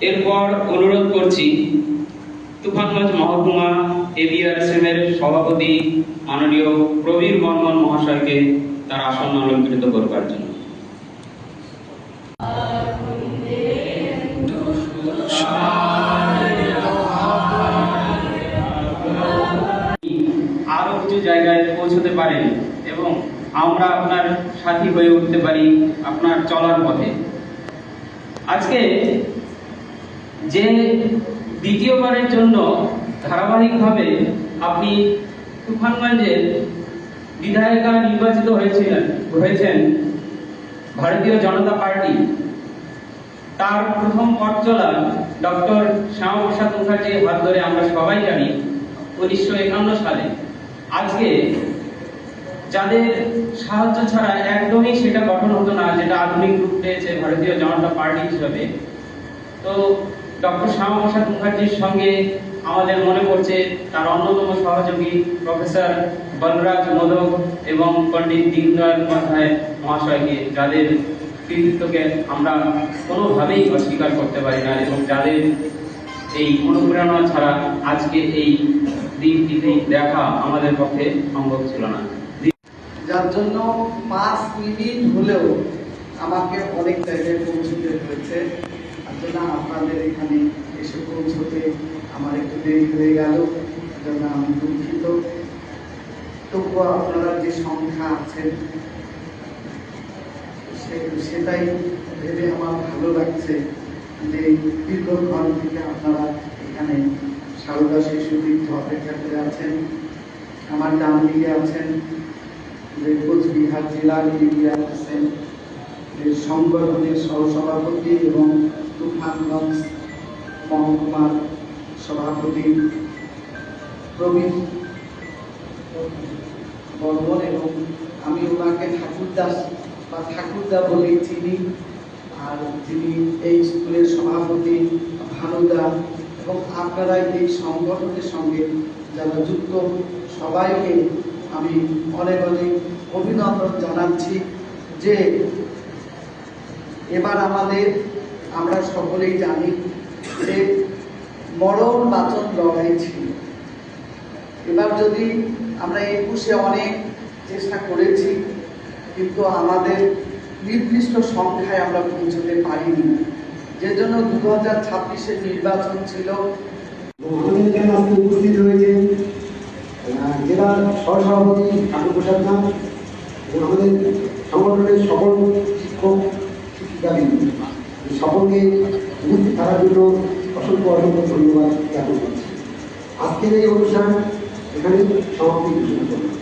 এরপর অনুরোধ করছি তুফানগঞ্জ মহকুমা এবিআরএসএম এর সভাপতি মাননীয় প্রবীর বর্মন মহাশয়কে তার আসন অলঙ্কৃত করবার জন্য। আরো কিছু জায়গায় পৌঁছতে পারেন এবং আমরা আপনার সাথী হয়ে উঠতে পারি আপনার চলার পথে। আজকে যে দ্বিতীয়বারের জন্য ধারাবাহিকভাবে আপনি তুফানগঞ্জের বিধায়িকা নির্বাচিত হয়েছেন ভারতীয় জনতা পার্টি, তার প্রথম পথ চলা ডক্টর শ্যামাপ্রসাদ মুখার্জির হাত ধরে আমরা সবাই জানি 1951 সালে। আজকে যাদের সাহায্য ছাড়া একদমই সেটা গঠন হতো না, যেটা আধুনিক রূপ পেয়েছে ভারতীয় জনতা পার্টি হিসাবে, তো ডক্টর শ্যামাপ্রসাদ মুখার্জির সঙ্গে আমাদের মনে পড়ছে তার অন্যতম সহযোগী প্রফেসর বলরাজ মোদক এবং পণ্ডিত দীনদয়াল উপাধ্যায় মহাশয়কে, যাদের কৃতিত্বকে আমরা কোনোভাবেই অস্বীকার করতে পারি না এবং যাদের এই অনুপ্রেরণা ছাড়া আজকে এই দিনটিতে দেখা আমাদের পক্ষে সম্ভব ছিল না। যার জন্য 5 মিনিট হলেও আমাকে অনেক জায়গায় পৌঁছতে হয়েছে। তার জন্য আপনাদের এখানে এসে পৌঁছতে আমার একটু দেরি হয়ে গেল, জন্য আমি দুঃখিত। তবুও আপনারা যে সংখ্যা আছেন সেটাই ভেবে আমার ভালো লাগছে যে দীর্ঘক্ষণ থেকে আপনারা এখানে সারদা শিশু তীর্থ অপেক্ষা করে আছেন। আমার ডান দিকে আছেন যে কোচবিহার জেলার এবিআরএসএম সংগঠনের সহসভাপতি এবং তুফানগঞ্জ মহকুমার সভাপতি প্রবীর বর্মন, এবং আমি ওনাকে ঠাকুরদা বলেই চিনি। আর যিনি এই স্কুলের সভাপতি ভানুদা, এবং আপনারা এই সংগঠনের সঙ্গে যারা যুক্ত সবাইকে আমি অনেক অনেক অভিনন্দন জানাচ্ছি। যে এবার আমরা সকলেই জানি যে মরণ বাঁচন লড়াই ছিল। এবার যদি আমরা 21-এ অনেক চেষ্টা করেছি, কিন্তু আমাদের নির্দিষ্ট সংখ্যায় আমরা পৌঁছতে পারিনি, যে জন্য 2026-এর নির্বাচন ছিল। উপস্থিত হয়েছে জেলার সহসভাপতি ঠাকুরপ্রসাদ নাথ এবং আমাদের সংগঠনের সকল শিক্ষক শিক্ষিকাবৃন্দ, সকলকে উপস্থিত থাকার জন্য অসংখ্য ধন্যবাদ জ্ঞাপন করছি। আজকের এই অনুষ্ঠান এখানে সমাপ্তি ঘোষণা করলাম।